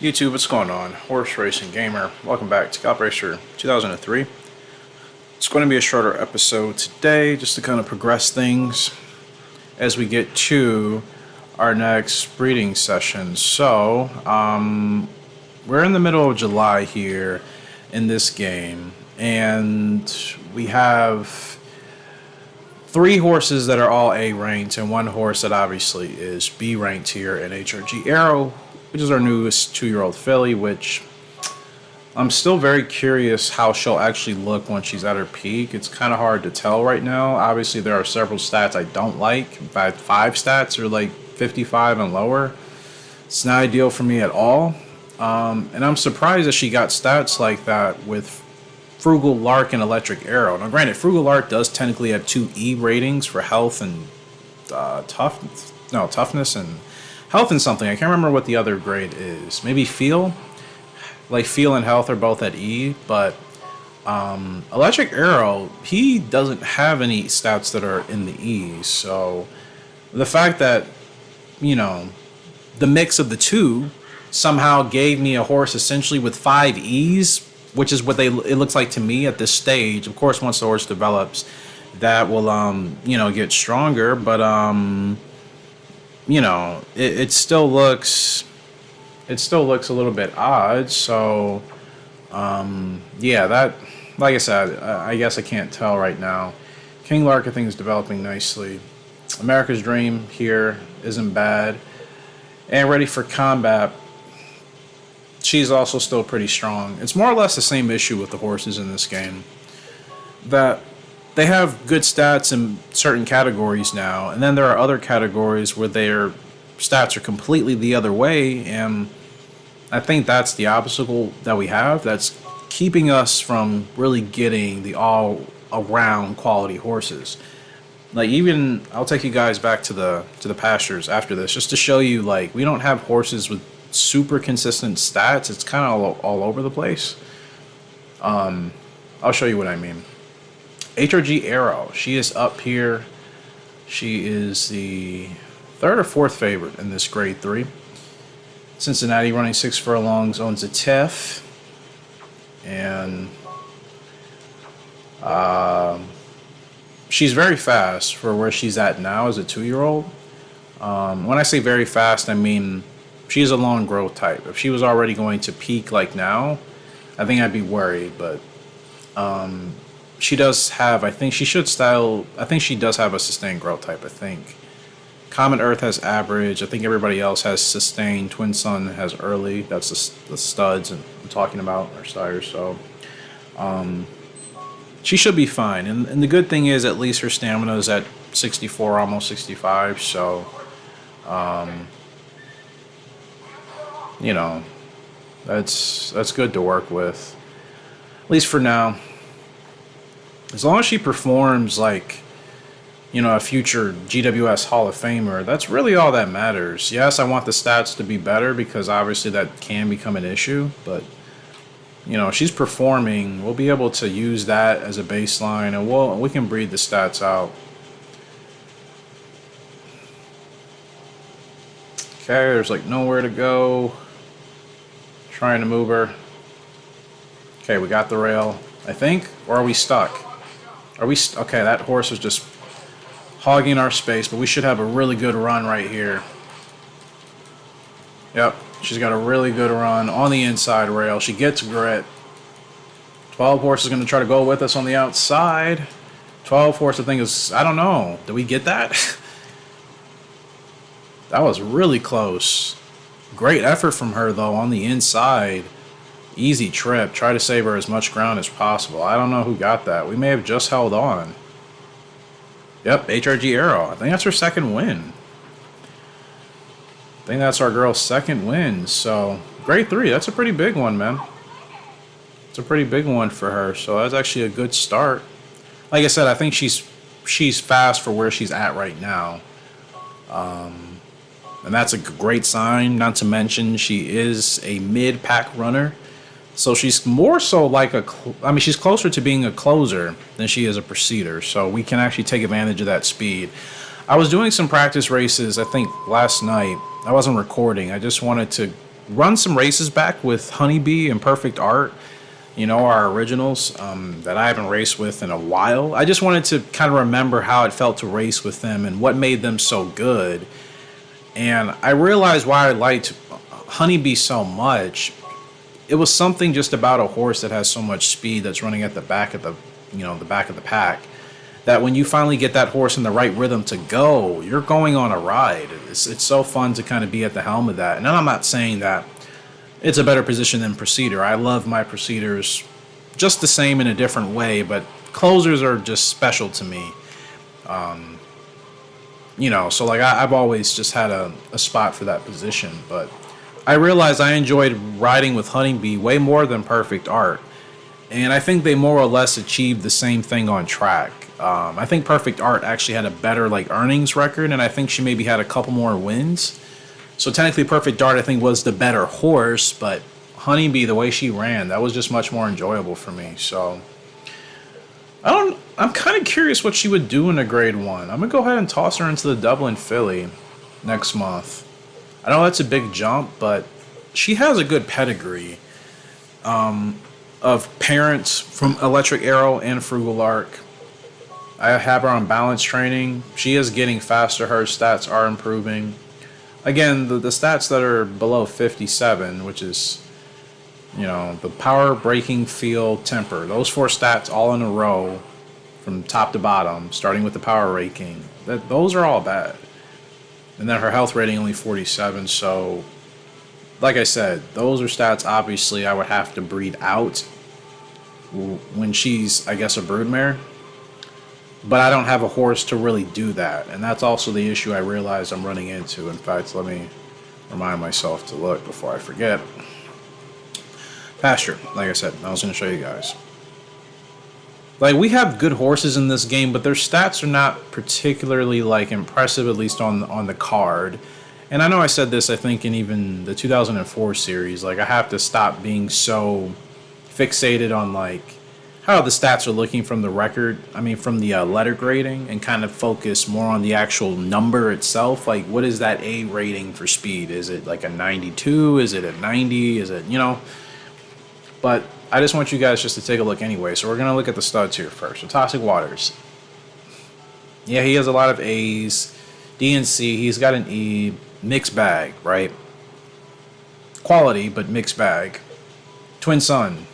YouTube, what's going on? Horse Racing Gamer. Welcome back to Gallop Racer 2003. It's going to be a shorter episode today, just to kind of progress things as we get to our next breeding session. So, we're in the middle of July here in this game, and we have 3 horses that are all A ranked, and 1 horse that obviously is B ranked here in HRG Arrow, which is our newest 2-year-old filly, which I'm still very curious how she'll actually look when she's at her peak. It's kind of hard to tell right now. Obviously, there are several stats I don't like. In fact, 5 stats are like 55 and lower. It's not ideal for me at all. And I'm surprised that she got stats like that with Frugal Lark and Electric Arrow. Now, granted, Frugal Lark does technically have 2 E ratings for health and toughness and health and something. I can't remember what the other grade is. Maybe feel? Like feel and health are both at E, but Electric Arrow, he doesn't have any stats that are in the E. So the fact that, the mix of the two somehow gave me a horse essentially with 5 E's, which is what it looks like to me at this stage. Of course, once the horse develops, that will, get stronger, but it still looks a little bit odd. So yeah, that, like I said, I guess I can't tell right now. King Lark, I think, is developing nicely. America's Dream here isn't bad, and Ready for Combat, she's also still pretty strong. It's more or less the same issue with the horses in this game, that they have good stats in certain categories now, and then there are other categories where their stats are completely the other way, and I think that's the obstacle that we have that's keeping us from really getting the all-around quality horses. Like, even, I'll take you guys back to the pastures after this, just to show you, like, we don't have horses with super consistent stats. It's kind of all over the place. I'll show you what I mean. HRG Arrow, she is up here. She is the 3rd or 4th favorite in this grade 3. Cincinnati, running 6 furlongs, owns a TIF, and she's very fast for where she's at now as a 2-year-old. When I say very fast, I mean she's a long growth type. If she was already going to peak like now, I think I'd be worried, but she does have, I think she does have a sustained growth type, I think. Common Earth has average. I think everybody else has sustained. Twin Sun has early. That's the studs I'm talking about, or sires. So she should be fine. And the good thing is, at least her stamina is at 64, almost 65. So, that's good to work with, at least for now. As long as she performs like, a future GWS Hall of Famer, that's really all that matters. Yes, I want the stats to be better, because obviously that can become an issue, but, she's performing. We'll be able to use that as a baseline, and we can breed the stats out. Okay, there's like nowhere to go. Trying to move her. Okay, we got the rail, I think. Or are we stuck? Okay, that horse was just hogging our space, but we should have a really good run right here. Yep, she's got a really good run on the inside rail. She gets grit. 12 horse is going to try to go with us on the outside. 12 horse, I think, is, I don't know. Did we get that? That was really close. Great effort from her, though, on the inside. Easy trip. Try to save her as much ground as possible. I don't know who got that. We may have just held on. Yep, HRG Arrow. I think that's her 2nd win. I think that's our girl's 2nd win. So, grade 3. That's a pretty big one, man. It's a pretty big one for her. So, that's actually a good start. Like I said, I think she's fast for where she's at right now. And that's a great sign. Not to mention, she is a mid-pack runner. So she's more so like she's closer to being a closer than she is a proceeder. So we can actually take advantage of that speed. I was doing some practice races, I think, last night. I wasn't recording. I just wanted to run some races back with Honeybee and Perfect Art, our originals that I haven't raced with in a while. I just wanted to kind of remember how it felt to race with them and what made them so good. And I realized why I liked Honeybee so much. It was something just about a horse that has so much speed that's running at the back of the back of the pack, that when you finally get that horse in the right rhythm to go, you're going on a ride. It's so fun to kind of be at the helm of that. And I'm not saying that it's a better position than Procedure. I love my Procedures just the same in a different way, but closers are just special to me. So like I've always just had a spot for that position. But I realized I enjoyed riding with Honeybee way more than Perfect Art. And I think they more or less achieved the same thing on track. I think Perfect Art actually had a better earnings record, and I think she maybe had a couple more wins. So technically Perfect Art I think was the better horse, but Honeybee, the way she ran, that was just much more enjoyable for me. So I'm kind of curious what she would do in a grade 1. I'm going to go ahead and toss her into the Dublin Filly next month. I know that's a big jump, but she has a good pedigree of parents from Electric Arrow and Frugal Arc. I have her on balance training. She is getting faster. Her stats are improving. Again, the stats that are below 57, which is, the power, braking, feel, temper. Those 4 stats all in a row from top to bottom, starting with the power rating. Those are all bad. And then her health rating only 47. So, like I said, those are stats obviously I would have to breed out when she's, I guess, a broodmare. But I don't have a horse to really do that. And that's also the issue I realize I'm running into. In fact, let me remind myself to look before I forget. Pasture, like I said, I was going to show you guys. We have good horses in this game, but their stats are not particularly impressive, at least on the card. And I know I said this, I think, in even the 2004 series. I have to stop being so fixated on how the stats are looking from the record, from the letter grading, and kind of focus more on the actual number itself. What is that A rating for speed? Is it a 92? Is it a 90? Is it, But I just want you guys just to take a look anyway. So we're going to look at the studs here first. So Toxic Waters. Yeah, he has a lot of A's. DNC, he's got an E. Mixed bag, right? Quality, but mixed bag. Twin Sun.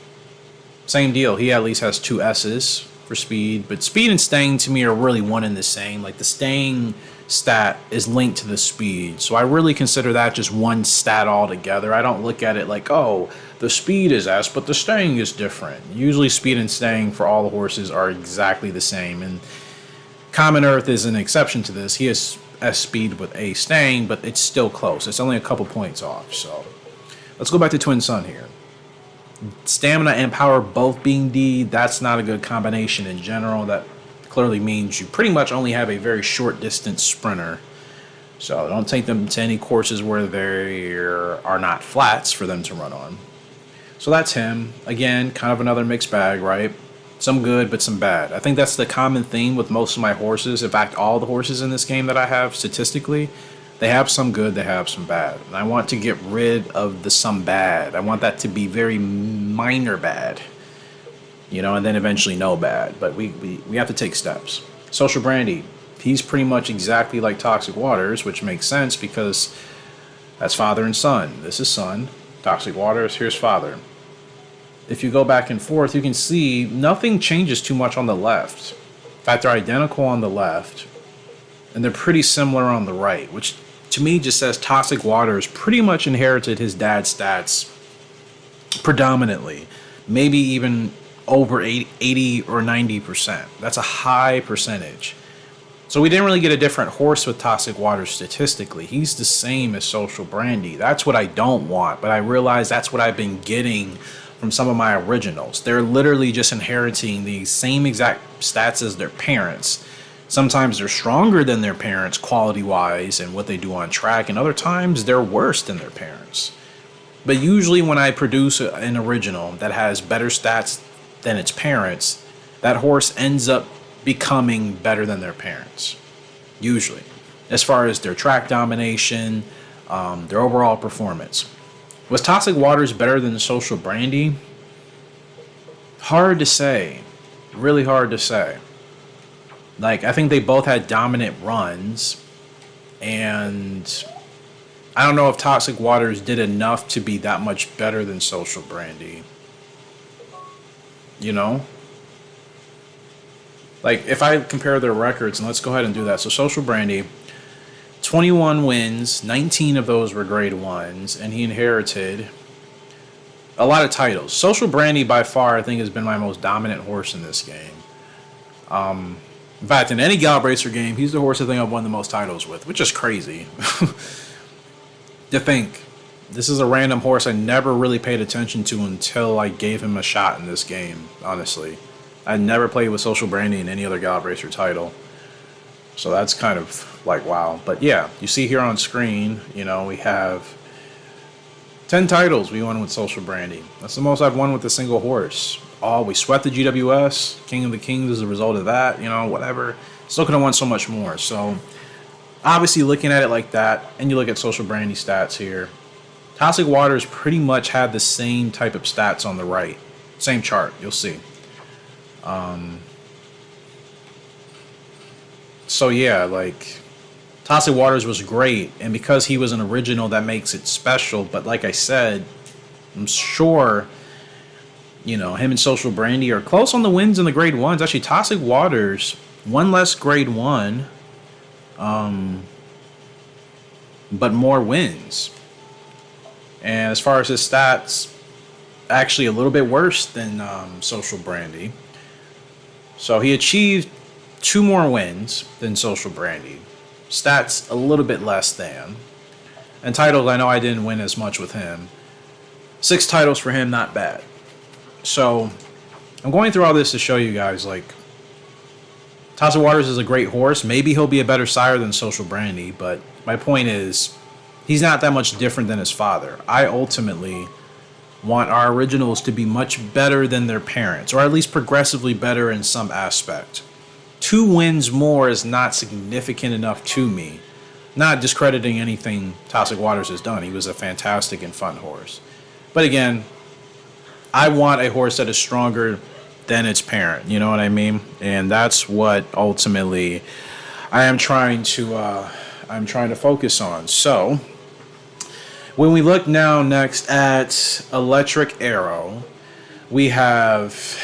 Same deal. He at least has 2 S's for speed. But speed and staying to me are really one and the same. The staying stat is linked to the speed. So I really consider that just one stat altogether. I don't look at it oh, the speed is S, but the staying is different. Usually speed and staying for all the horses are exactly the same. And Common Earth is an exception to this. He has S speed with A staying, but it's still close. It's only a couple points off. So let's go back to Twin Sun here. Stamina and power both being D, that's not a good combination in general. That clearly means you pretty much only have a very short distance sprinter. So don't take them to any courses where there are not flats for them to run on. So that's him. Again, kind of another mixed bag, right? Some good, but some bad. I think that's the common theme with most of my horses. In fact, all the horses in this game that I have, statistically, they have some good, they have some bad. And I want to get rid of the some bad. I want that to be very minor bad. And then eventually no bad. But we have to take steps. Social Brandy, he's pretty much exactly like Toxic Waters, which makes sense because that's father and son. This is son. Toxic Waters, here's father. If you go back and forth, you can see nothing changes too much on the left. In fact, they're identical on the left. And they're pretty similar on the right, which to me just says Toxic Waters pretty much inherited his dad's stats predominantly. Maybe even over 80 or 90%. That's a high percentage. So we didn't really get a different horse with Toxic Waters statistically. He's the same as Social Brandy. That's what I don't want, but I realize that's what I've been getting from some of my originals. They're literally just inheriting the same exact stats as their parents. Sometimes they're stronger than their parents quality-wise and what they do on track, and other times they're worse than their parents. But usually when I produce an original that has better stats than its parents, that horse ends up becoming better than their parents. Usually. As far as their track domination, their overall performance. Was Toxic Waters better than Social Brandy? Hard to say. Really hard to say. Like, I think they both had dominant runs, and I don't know if Toxic Waters did enough to be that much better than Social Brandy. You know? Like, if I compare their records, and let's go ahead and do that. So, Social Brandy, 21 wins, 19 of those were grade 1s, and he inherited a lot of titles. Social Brandy, by far, I think, has been my most dominant horse in this game. In fact, in any Gallop Racer game, he's the horse I think I've won the most titles with, which is crazy. To think, this is a random horse I never really paid attention to until I gave him a shot in this game, honestly. I never played with Social Brandy in any other Gallop Racer title. So that's kind of like, wow. But yeah, you see here on screen, you know, we have 10 titles we won with Social Brandy. That's the most I've won with a single horse. Oh, we swept the GWS, King of the Kings as a result of that, you know, whatever. Still could have won so much more. So, obviously looking at it like that, and you look at Social Brandy stats here, Toxic Waters pretty much had the same type of stats on the right. Same chart, you'll see. So yeah, like, Toxic Waters was great, and because he was an original, that makes it special. But like I said, I'm sure, you know, him and Social Brandy are close on the wins in the grade 1s. Actually, Toxic Waters, one less grade 1, but more wins. And as far as his stats, actually a little bit worse than Social Brandy. So he achieved 2 more wins than Social Brandy. Stats a little bit less than. And titles, I know I didn't win as much with him. 6 titles for him, not bad. So, I'm going through all this to show you guys, like, Toxic Waters is a great horse. Maybe he'll be a better sire than Social Brandy, but my point is, he's not that much different than his father. I ultimately want our originals to be much better than their parents, or at least progressively better in some aspect. 2 wins more is not significant enough to me. Not discrediting anything Toxic Waters has done. He was a fantastic and fun horse. But again, I want a horse that is stronger than its parent. You know what I mean? And that's what ultimately I am trying to focus on. So when we look now next at Electric Arrow, we have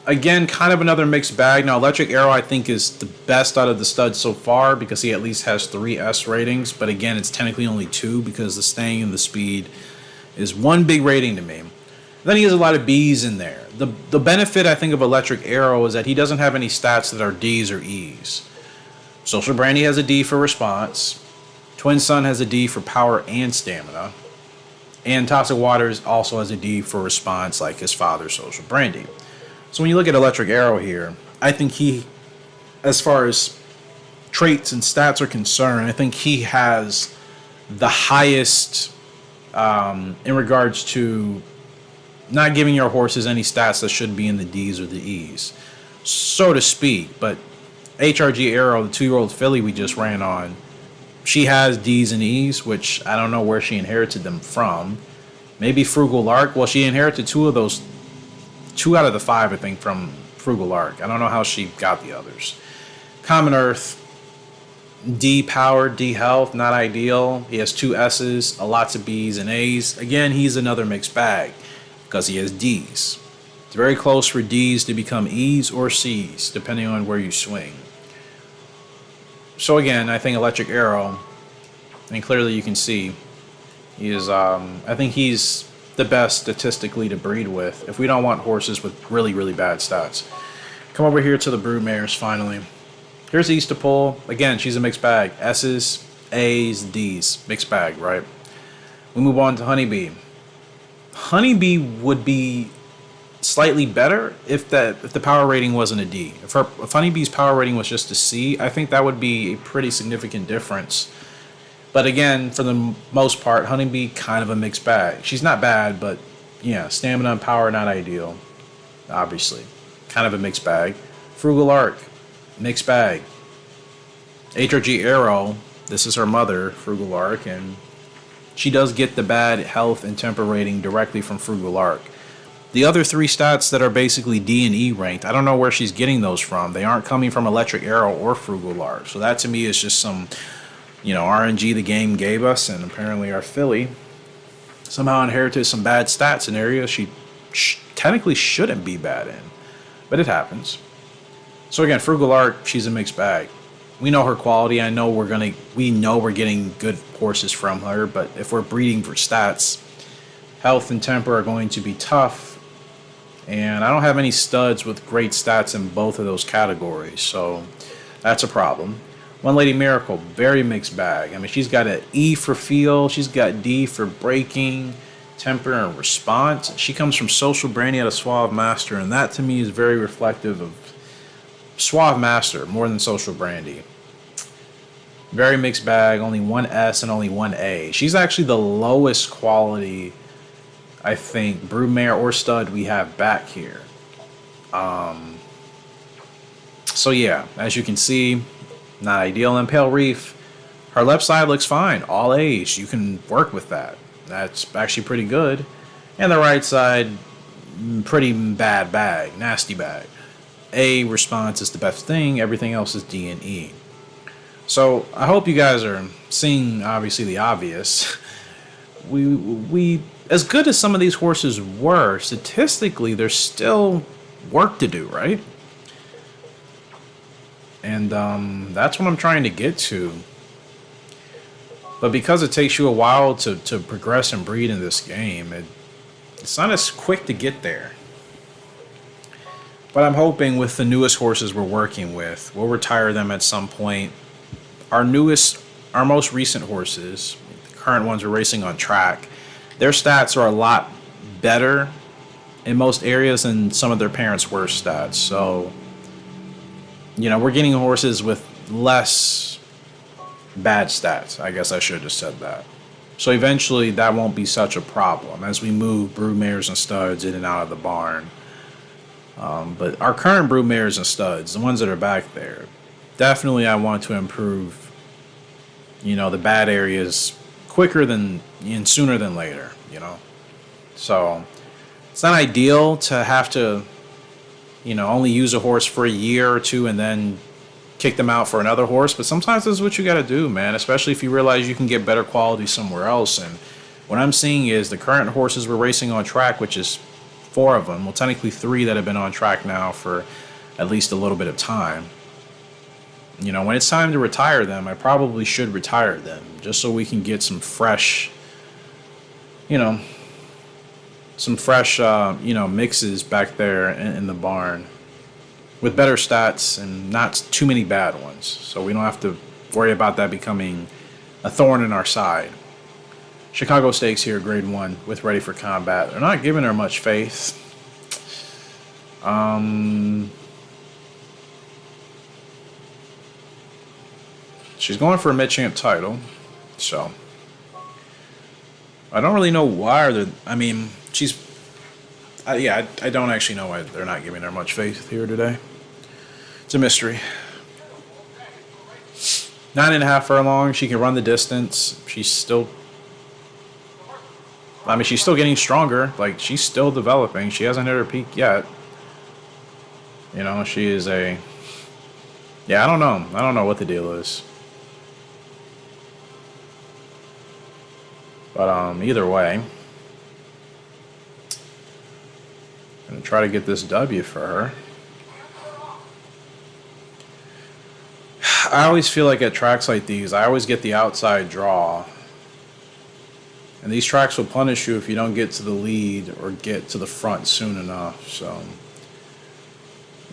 again kind of another mixed bag. Now Electric Arrow I think is the best out of the studs so far because he at least has 3 S ratings, but again it's technically only 2 because the staying and the speed is 1 big rating to me. Then he has a lot of B's in there. The benefit I think of Electric Arrow is that he doesn't have any stats that are D's or E's. Social Brandy has a D for response. Twin Sun has a D for power and stamina. And Toxic Waters also has a D for response like his father, Social Brandy. So when you look at Electric Arrow here, I think he, as far as traits and stats are concerned, I think he has the highest in regards to not giving your horses any stats that should be in the D's or the E's, so to speak. But HRG Arrow, the 2-year-old filly we just ran on, she has D's and E's, which I don't know where she inherited them from. Maybe Frugal Lark. Well, she inherited 2 of those, 2 out of the 5, I think, from Frugal Lark. I don't know how she got the others. Common Earth, D power, D health, not ideal. He has 2 S's, lots of B's and A's. Again, he's another mixed bag because he has D's. It's very close for D's to become E's or C's, depending on where you swing. So again, I think Electric Arrow, and clearly you can see, he is. I think he's the best statistically to breed with if we don't want horses with really, really bad stats. Come over here to the Broodmares finally. Here's Eastapol. Again, she's a mixed bag. S's, A's, D's. Mixed bag, right? We move on to Honeybee. Honeybee would be slightly better if the power rating wasn't a D. If Honeybee's power rating was just a C, I think that would be a pretty significant difference. But again, for the most part, Honeybee kind of a mixed bag. She's not bad, but yeah, stamina and power not ideal. Obviously, kind of a mixed bag. Frugal Arc, mixed bag. HRG Arrow, this is her mother, Frugal Arc, and she does get the bad health and temper rating directly from Frugal Arc. The other three stats that are basically D and E ranked, I don't know where she's getting those from. They aren't coming from Electric Arrow or Frugal Arc. So that to me is just some, RNG the game gave us, and apparently our filly somehow inherited some bad stats in areas she technically shouldn't be bad in. But it happens. So again, Frugal Arc, she's a mixed bag. We know her quality. We know we're getting good horses from her, but if we're breeding for stats, health and temper are going to be tough. And I don't have any studs with great stats in both of those categories, so that's a problem. One Lady Miracle, very mixed bag. I mean, she's got an E for feel, she's got D for breaking, temper, and response. She comes from Social Brandy out of Suave Master, and that to me is very reflective of Suave Master more than Social Brandy. Very mixed bag, only one S and only one A. She's actually the lowest quality, I think, broodmare or stud we have back here. So yeah, as you can see, not ideal. In Pale Reef, her left side looks fine. All A's, you can work with that. That's actually pretty good. And the right side, pretty bad bag, nasty bag. A response is the best thing. Everything else is D and E. So I hope you guys are seeing, obviously, the obvious. We as good as some of these horses were, statistically, there's still work to do, right? And that's what I'm trying to get to. But because it takes you a while to progress and breed in this game, it's not as quick to get there. But I'm hoping with the newest horses we're working with, we'll retire them at some point. Our most recent horses, the current ones we're racing on track, their stats are a lot better in most areas than some of their parents' worst stats. So, we're getting horses with less bad stats. I guess I should have said that. So eventually that won't be such a problem as we move broodmares and studs in and out of the barn. But our current broodmares and studs, the ones that are back there, definitely I want to improve, the bad areas quicker than and sooner than later, So it's not ideal to have to, only use a horse for a year or two and then kick them out for another horse. But sometimes this is what you got to do, man, especially if you realize you can get better quality somewhere else. And what I'm seeing is the current horses we're racing on track, which is 4 of them, well, technically 3 that have been on track now for at least a little bit of time. When it's time to retire them, I probably should retire them just so we can get some fresh, mixes back there in the barn with better stats and not too many bad ones. So we don't have to worry about that becoming a thorn in our side. Chicago Stakes here, grade 1 with Ready for Combat. They're not giving her much faith. She's going for a mid-champ title, so I don't really know why. I don't actually know why they're not giving her much faith here today. It's a mystery. 9.5 furlongs. She can run the distance. She's still getting stronger. Like, she's still developing. She hasn't hit her peak yet. She is I don't know. I don't know what the deal is. But either way, I'm going to try to get this W for her. I always feel like at tracks like these, I always get the outside draw. And these tracks will punish you if you don't get to the lead or get to the front soon enough. So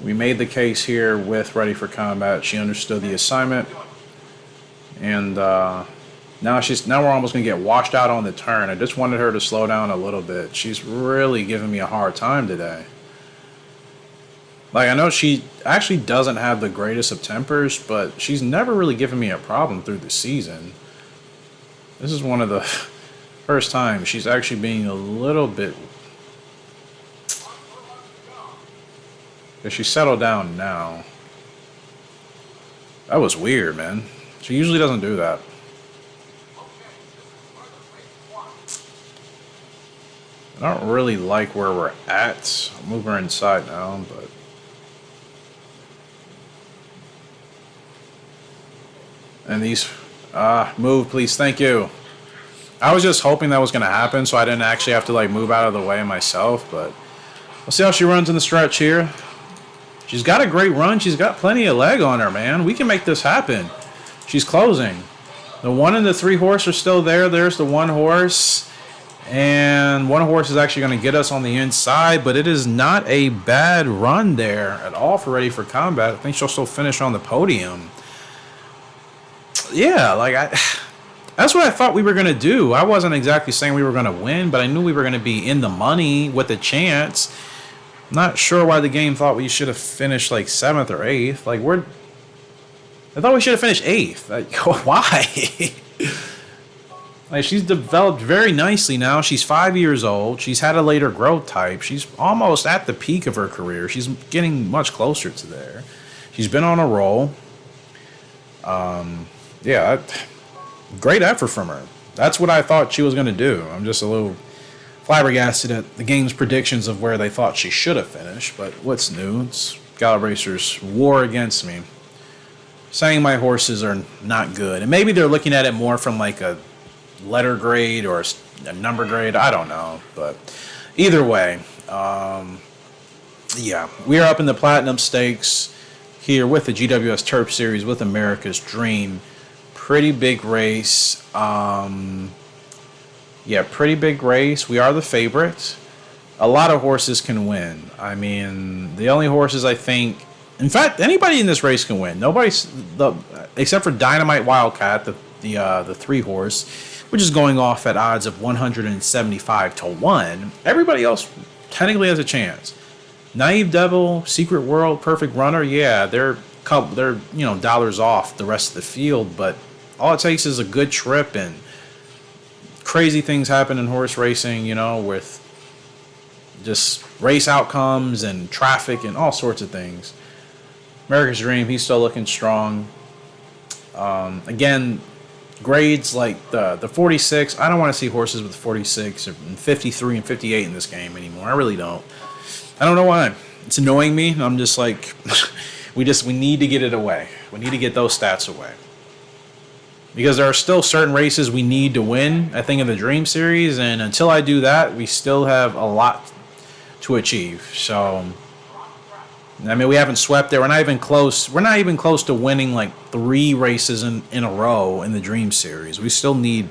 we made the case here with Ready for Combat. She understood the assignment. And now we're almost going to get washed out on the turn. I just wanted her to slow down a little bit. She's really giving me a hard time today. Like, I know she actually doesn't have the greatest of tempers, but she's never really given me a problem through the season. This is one of the first times she's actually being a little bit... Because she settled down now. That was weird, man. She usually doesn't do that. I don't really like where we're at. I'll move her inside now, but and these move please, thank you. I was just hoping that was going to happen so I didn't actually have to like move out of the way myself, but we'll see how she runs in the stretch here. She's got a great run. She's got plenty of leg on her, man. We can make this happen. She's closing. The 1 and the 3 horse are still there. There's the 1 horse. And 1 horse is actually going to get us on the inside, but it is not a bad run there at all for Ready for Combat. I think she'll still finish on the podium. Yeah, that's what I thought we were going to do. I wasn't exactly saying we were going to win, but I knew we were going to be in the money with a chance. Not sure why the game thought we should have finished like 7th or 8th. I thought we should have finished 8th. Why? She's developed very nicely now. She's 5 years old. She's had a later growth type. She's almost at the peak of her career. She's getting much closer to there. She's been on a roll. Great effort from her. That's what I thought she was going to do. I'm just a little flabbergasted at the game's predictions of where they thought she should have finished. But what's new? It's Gallop Racers' war against me, saying my horses are not good. And maybe they're looking at it more from like a letter grade or a number grade. I don't know. But either way, we are up in the Platinum Stakes here with the GWS Turf Series with America's Dream. Pretty big race. Pretty big race. We are the favorite. A lot of horses can win. I mean, the only horses I think, in fact, anybody in this race can win. Except for Dynamite Wildcat, the 3 horse, which is going off at odds of 175 to 1. Everybody else technically has a chance. Naive Devil, Secret World, Perfect Runner, yeah, they're dollars off the rest of the field, but all it takes is a good trip, and crazy things happen in horse racing, with just race outcomes and traffic and all sorts of things. America's Dream, he's still looking strong. Again, grades like the 46, I don't want to see horses with 46 or 53 and 58 in this game anymore. I really don't. I don't know why. It's annoying me. I'm just like, we need to get it away. We need to get those stats away. Because there are still certain races we need to win, I think, in the Dream Series. And until I do that, we still have a lot to achieve. So, I mean, we haven't swept there. We're not even close. We're not even close to winning like 3 races in a row in the Dream Series. We still need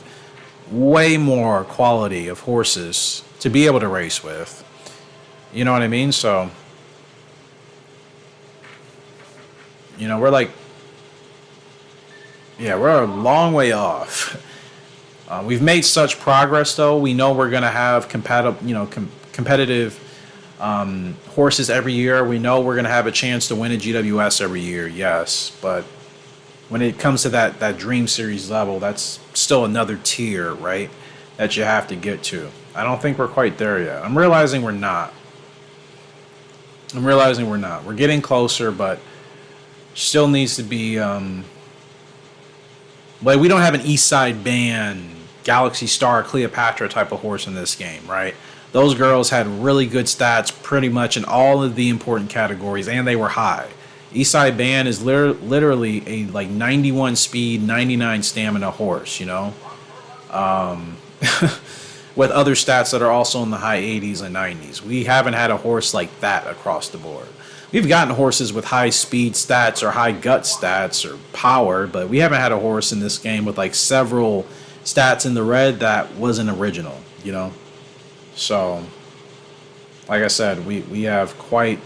way more quality of horses to be able to race with. You know what I mean? So, we're a long way off. We've made such progress, though. We know we're going to have competitive horses every year. We know we're going to have a chance to win a GWS every year, yes. But when it comes to that Dream Series level, that's still another tier, right, that you have to get to. I don't think we're quite there yet. I'm realizing we're not. We're getting closer, but still needs to be... we don't have an East Side Band, Galaxy Star, Cleopatra type of horse in this game, right? Those girls had really good stats pretty much in all of the important categories, and they were high. East Side Band is literally a 91 speed, 99 stamina horse, with other stats that are also in the high 80s and 90s. We haven't had a horse like that across the board. We've gotten horses with high speed stats or high gut stats or power, but we haven't had a horse in this game with like several stats in the red that wasn't original, So, like I said, we have quite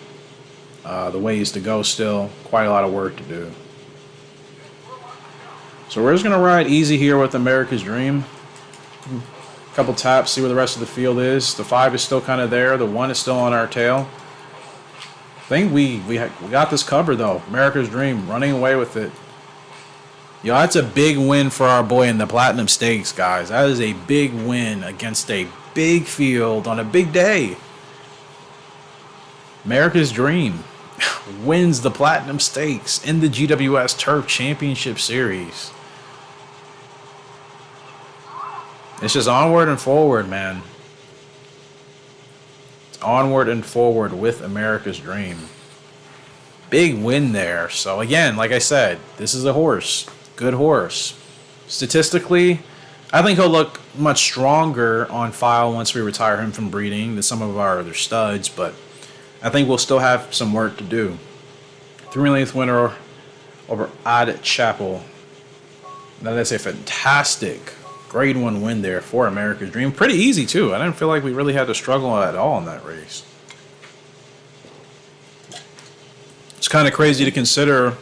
the ways to go still, quite a lot of work to do. So we're just going to ride easy here with America's Dream. A couple taps, see where the rest of the field is. The 5 is still kind of there. The 1 is still on our tail. I think we got this covered, though. America's Dream, running away with it. Yo, that's a big win for our boy in the Platinum Stakes, guys. That is a big win against a big field on a big day. America's Dream wins the Platinum Stakes in the GWS Turf Championship Series. It's just onward and forward, man. onward and forward with America's Dream. Big win there. So again, like I said, this is a horse. Good horse. Statistically, I think he'll look much stronger on file once we retire him from breeding than some of our other studs, but I think we'll still have some work to do. 3 length winner over Odd Chapel. Now that's a fantastic grade 1 win there for America's Dream. Pretty easy too. I didn't feel like we really had to struggle at all in that race. It's kind of crazy to consider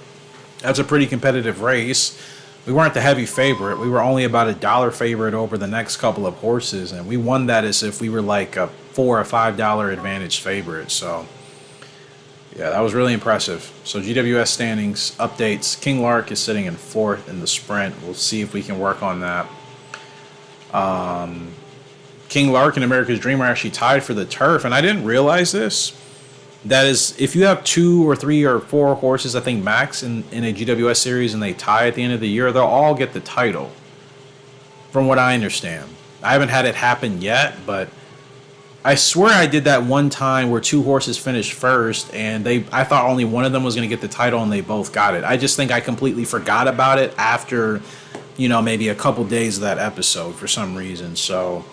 that's a pretty competitive race. We weren't the heavy favorite. We were only about $1 favorite over the next couple of horses, and we won that as if we were like a $4 or $5 advantage favorite. So yeah, that was really impressive. So GWS standings updates. King Lark is sitting in 4th in the sprint. We'll see if we can work on that. King Lark and America's Dream are actually tied for the turf, and I didn't realize this. That is, if you have 2 or 3 or 4 horses, I think max in a GWS series, and they tie at the end of the year, they'll all get the title, from what I understand. I haven't had it happen yet, but I swear I did that one time where 2 horses finished first, and I thought only one of them was going to get the title, and they both got it. I just think I completely forgot about it after, maybe a couple days of that episode for some reason. So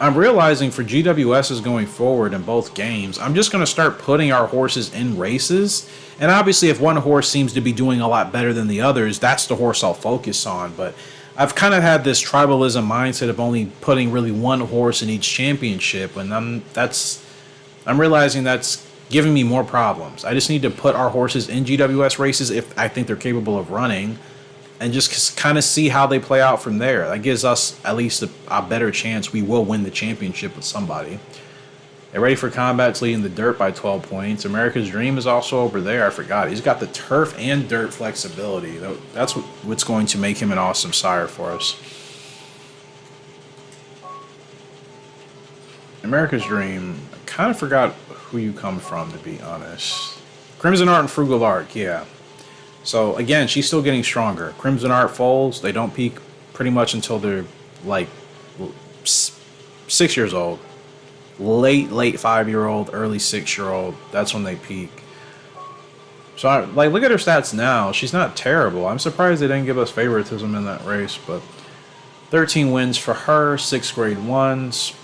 I'm realizing for GWSs going forward in both games, I'm just going to start putting our horses in races. And obviously, if one horse seems to be doing a lot better than the others, that's the horse I'll focus on. But I've kind of had this tribalism mindset of only putting really one horse in each championship, and I'm realizing that's giving me more problems. I just need to put our horses in GWS races if I think they're capable of running, and just kind of see how they play out from there. That gives us at least a better chance we will win the championship with somebody. They're ready for combat's leading the dirt by 12 points. America's Dream is also over there. I forgot. He's got the turf and dirt flexibility. That's what's going to make him an awesome sire for us. America's Dream, I kind of forgot who you come from, to be honest. Crimson Art and Frugal Art, yeah. So, again, she's still getting stronger. Crimson Art foals, they don't peak pretty much until they're, 6 years old. Late 5-year-old, early 6-year-old. That's when they peak. So, look at her stats now. She's not terrible. I'm surprised they didn't give us favoritism in that race, but 13 wins for her, 6 grade 1s.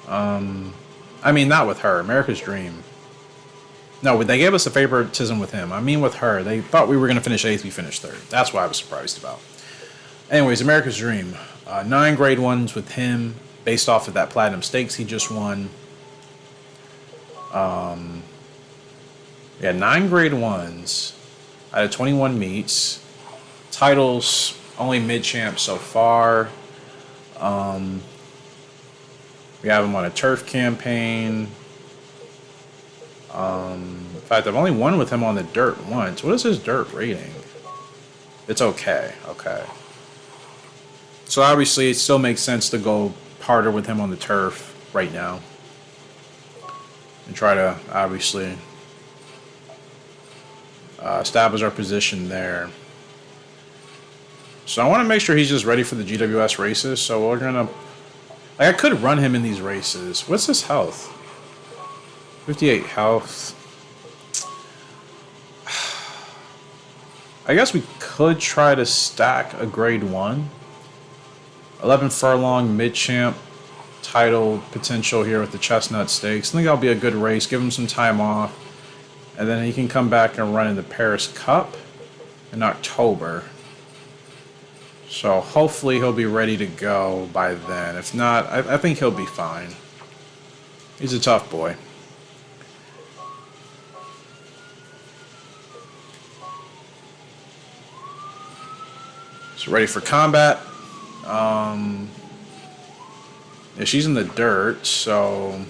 Not with her. America's Dream. No, they gave us a favoritism with him. With her. They thought we were going to finish 8th. We finished 3rd. That's what I was surprised about. Anyways, America's Dream. 9 grade 1s with him based off of that Platinum Stakes he just won. 9 grade 1s out of 21 meets. Titles, only mid-champ so far. We have him on a turf campaign. In fact, I've only won with him on the dirt once. What is his dirt rating? It's okay. Okay. So obviously it still makes sense to go harder with him on the turf right now. And try to obviously establish our position there. So I want to make sure he's just ready for the GWS races. So we're going to... I could run him in these races. What's his health? 58 health. I guess we could try to stack a grade 1. 11 furlong mid-champ title potential here with the Chestnut Stakes. I think that'll be a good race. Give him some time off. And then he can come back and run in the Paris Cup in October. So hopefully he'll be ready to go by then. If not, I think he'll be fine. He's a tough boy. So ready for combat. Yeah, she's in the dirt, so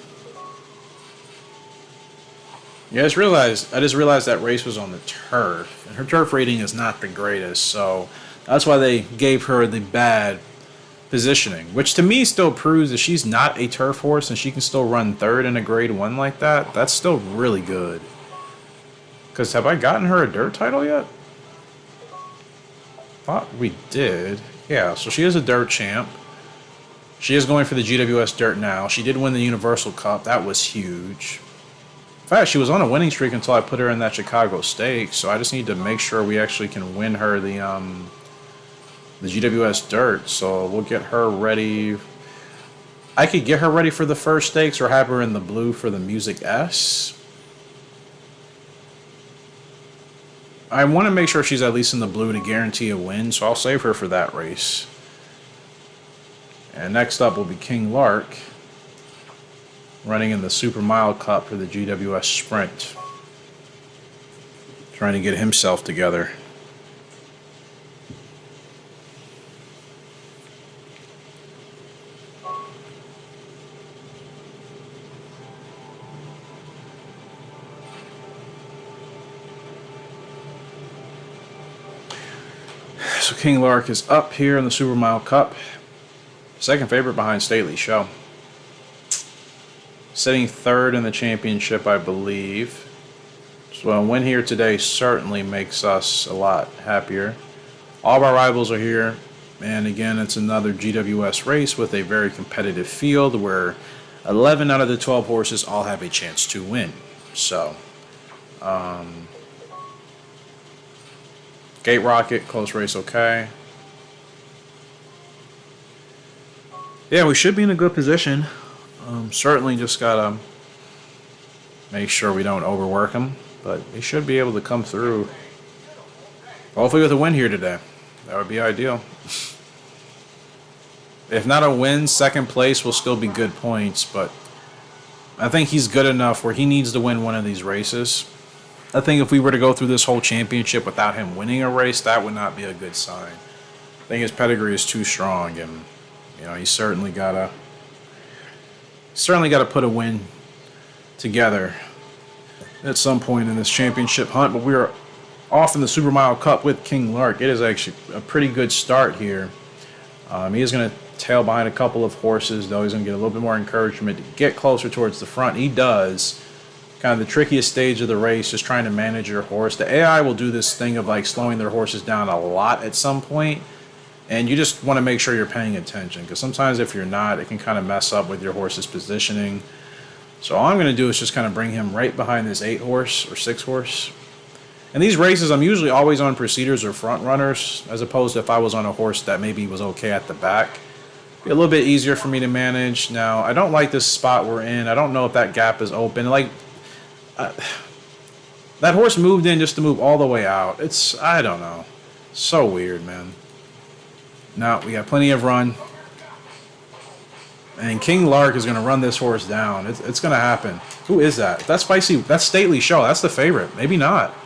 yeah, I just realized that race was on the turf, and her turf rating is not the greatest, so that's why they gave her the bad positioning, which to me still proves that she's not a turf horse and she can still run 3rd in a grade 1 like that. That's still really good. Because have I gotten her a dirt title yet? Thought we did. Yeah, so she is a dirt champ. She is going for the GWS Dirt now. She did win the Universal Cup. That was huge. In fact, she was on a winning streak until I put her in that Chicago Stakes. So I just need to make sure we actually can win her the GWS Dirt. So we'll get her ready. I could get her ready for the first stakes or have her in the blue for the Music S. I want to make sure she's at least in the blue to guarantee a win, so I'll save her for that race. And next up will be King Lark, running in the Super Mile Cup for the GWS Sprint. Trying to get himself together. So King Lark is up here in the Super Mile Cup. Second favorite behind Stately Show. Sitting third in the championship, I believe. So a win here today certainly makes us a lot happier. All of our rivals are here. And again, it's another GWS race with a very competitive field where 11 out of the 12 horses all have a chance to win. So, Gate Rocket, close race, okay. Yeah, we should be in a good position. Certainly just gotta make sure we don't overwork them, but we should be able to come through. Hopefully with a win here today. That would be ideal. If not a win, second place will still be good points, but I think he's good enough where he needs to win one of these races. I think if we were to go through this whole championship without him winning a race, that would not be a good sign. I think his pedigree is too strong, and he's certainly gotta put a win together at some point in this championship hunt. But we're off in the Super Mile Cup with King Lark. It is actually a pretty good start here. He is going to tail behind a couple of horses, though. He's going to get a little bit more encouragement to get closer towards the front. He does. Kind of the trickiest stage of the race, just trying to manage your horse. The AI will do this thing of like slowing their horses down a lot at some point, and you just want to make sure you're paying attention, because sometimes if you're not, it can kind of mess up with your horse's positioning. So all I'm going to do is just kind of bring him right behind this 8 horse or 6 horse. And these races, I'm usually always on preceders or front runners, as opposed to if I was on a horse that maybe was okay at the back. Be a little bit easier for me to manage. Now, I don't like this spot we're in. I don't know if that gap is open. Like, that horse moved in just to move all the way out. I don't know. So weird, man. Now, we got plenty of run. And King Lark is going to run this horse down. It's going to happen. Who is that? That's Spicy. That's Stately Show. That's the favorite. Maybe not.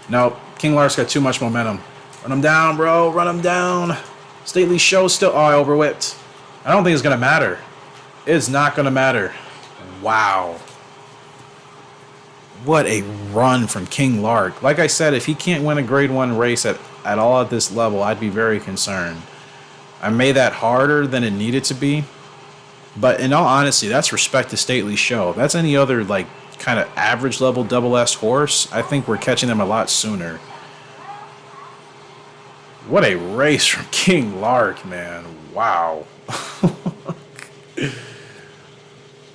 No, King Lark's got too much momentum. Run him down, bro. Run him down. Stately Show still... Oh, I overwhipped. I don't think it's going to matter. It's not going to matter. Wow. What a run from King Lark. Like I said, if he can't win a grade 1 race at all at this level, I'd be very concerned. I made that harder than it needed to be. But in all honesty, that's respect to Stately Show. If that's any other, like, kind of average level double S horse, I think we're catching them a lot sooner. What a race from King Lark, man. Wow.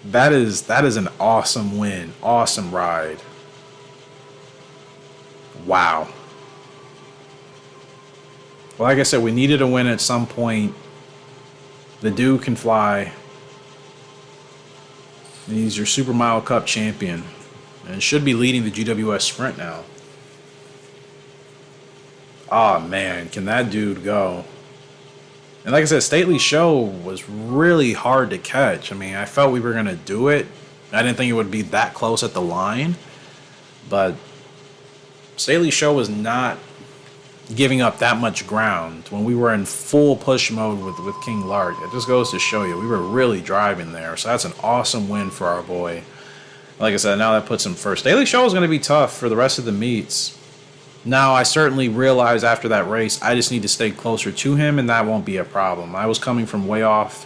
That is an awesome win. Awesome ride. Wow. Well, like I said, we needed a win at some point. The dude can fly. And he's your Super Mile Cup champion. And should be leading the GWS Sprint now. Oh, man. Can that dude go? And like I said, Stately Show was really hard to catch. I mean, I felt we were going to do it. I didn't think it would be that close at the line. But Stately Show was not giving up that much ground when we were in full push mode with King Lark. It just goes to show you, we were really driving there. So that's an awesome win for our boy. Like I said, now that puts him first. Stately Show is going to be tough for the rest of the meets. Now, I certainly realized after that race, I just need to stay closer to him, and that won't be a problem. I was coming from way off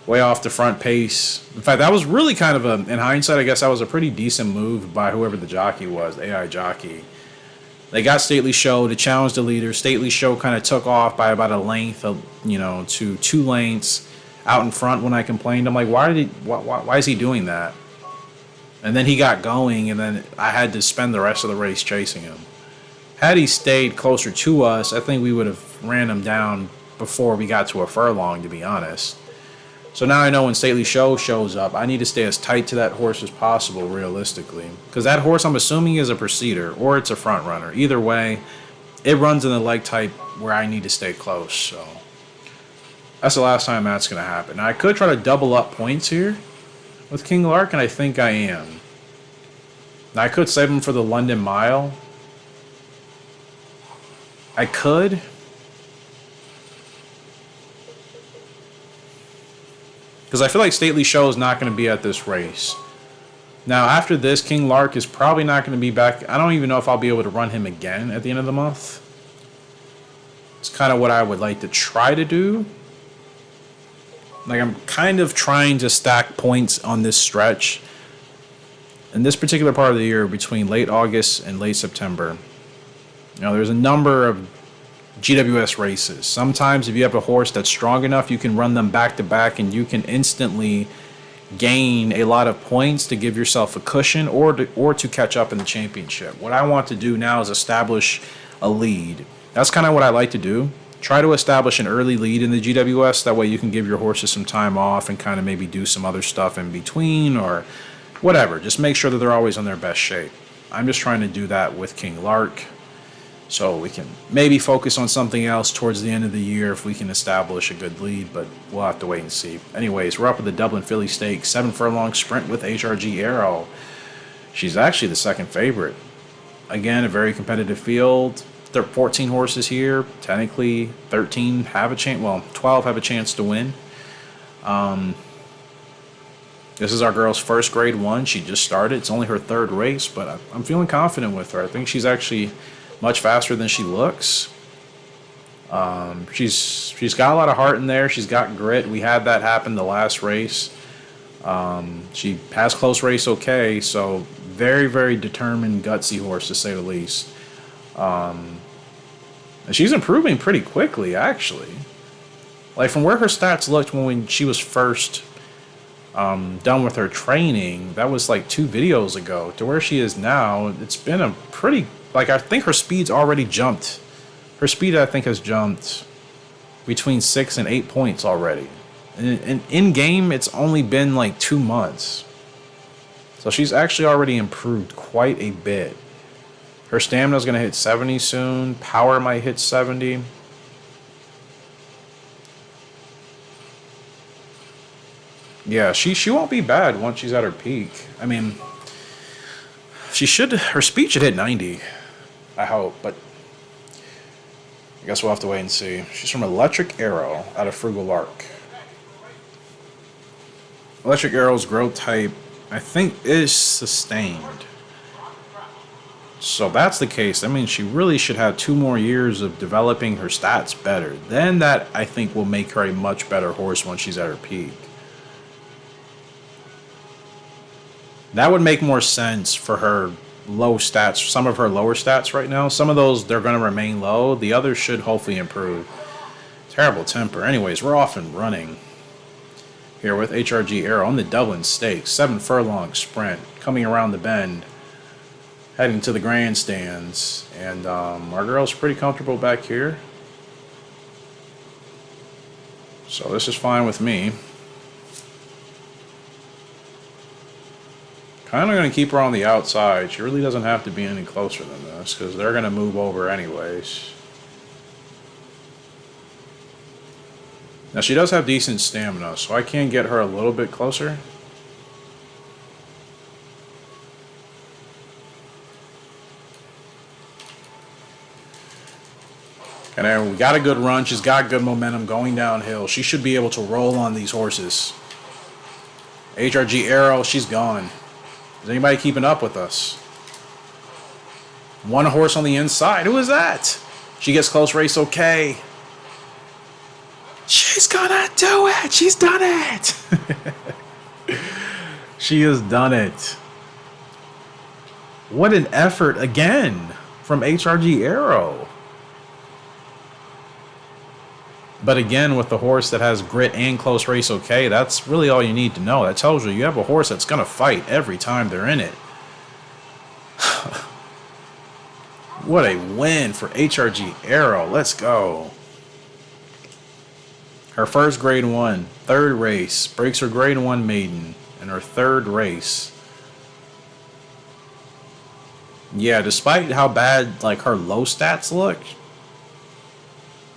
the front pace. In fact, that was really kind of in hindsight, I guess that was a pretty decent move by whoever the jockey was, the AI jockey. They got Stately Show to challenge the leader. Stately Show kind of took off by about a length of, to 2 lengths. out in front when I complained. I'm like, why is he doing that? And then he got going, and then I had to spend the rest of the race chasing him. Had he stayed closer to us, I think we would have ran him down before we got to a furlong, to be honest. So now I know when Stately Show shows up, I need to stay as tight to that horse as possible, realistically. Because that horse, I'm assuming, is a preceder, or it's a front runner. Either way, it runs in the leg type where I need to stay close. So that's the last time that's going to happen. Now, I could try to double up points here with King Lark, and I think I am. Now, I could save him for the London Mile. I could. Because I feel like Stately Show is not going to be at this race. Now, after this, King Lark is probably not going to be back. I don't even know if I'll be able to run him again at the end of the month. It's kind of what I would like to try to do. Like, I'm kind of trying to stack points on this stretch. In this particular part of the year, between late August and late September, there's a number of GWS races. Sometimes if you have a horse that's strong enough, you can run them back to back and you can instantly gain a lot of points to give yourself a cushion or to catch up in the championship. What I want to do now is establish a lead. That's kind of what I like to do. Try to establish an early lead in the GWS. That way you can give your horses some time off and kind of maybe do some other stuff in between or whatever. Just make sure that they're always in their best shape. I'm just trying to do that with King Lark. So we can maybe focus on something else towards the end of the year if we can establish a good lead, but we'll have to wait and see. Anyways, we're up at the Dublin Philly Stakes, 7 furlong sprint with HRG Arrow. She's actually the second favorite. Again, a very competitive field. There are 14 horses here. Technically, 13 have a chance. Well, 12 have a chance to win. This is our girl's first grade 1. She just started. It's only her third race, but I'm feeling confident with her. I think she's actually much faster than she looks. She's got a lot of heart in there. She's got grit. We had that happen the last race. She has close race okay, so very, very determined, gutsy horse to say the least. And she's improving pretty quickly, actually. Like from where her stats looked when she was first done with her training, that was like 2 videos ago, to where she is now. It's been a pretty, like, I think her speed's already jumped. Her speed, I think, has jumped between 6 and 8 points already. And in game, it's only been like 2 months. So she's actually already improved quite a bit. Her stamina's going to hit 70 soon. Power might hit 70. Yeah, she won't be bad once she's at her peak. I mean, her speed should hit 90. I hope, but I guess we'll have to wait and see. She's from Electric Arrow out of Frugal Lark. Electric Arrow's growth type, I think, is sustained. So if that's the case, I mean, she really should have 2 more years of developing her stats better. Then that, I think, will make her a much better horse once she's at her peak. That would make more sense for her low stats, some of her lower stats right now. Some of those, they're going to remain low. The others should hopefully improve. Terrible temper. Anyways, we're off and running here with HRG Arrow on the Dublin Stakes. 7 furlong sprint coming around the bend, heading to the grandstands. And our girl's pretty comfortable back here. So this is fine with me. Kind of going to keep her on the outside. She really doesn't have to be any closer than this because they're going to move over anyways. Now she does have decent stamina, so I can get her a little bit closer. And then we got a good run. She's got good momentum going downhill. She should be able to roll on these horses. HRG Arrow, she's gone. Is anybody keeping up with us? One horse on the inside. Who is that? She gets close race okay. She's gonna do it. She's done it. She has done it. What an effort again from HRG Arrow. But again, with the horse that has grit and close race okay, that's really all you need to know. That tells you you have a horse that's going to fight every time they're in it. What a win for HRG Arrow. Let's go. Her first grade 1, third race. Breaks her grade 1 maiden in her third race. Yeah, despite how bad like her low stats look,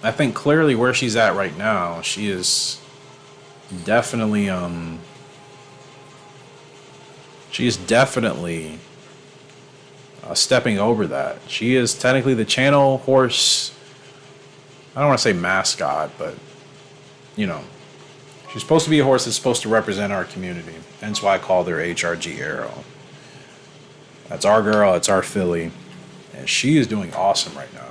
I think clearly where she's at right now, she is definitely stepping over that. She is technically the channel horse. I don't want to say mascot, but you know, she's supposed to be a horse that's supposed to represent our community. Hence why I called her HRG Arrow. That's our girl. It's our filly, and she is doing awesome right now.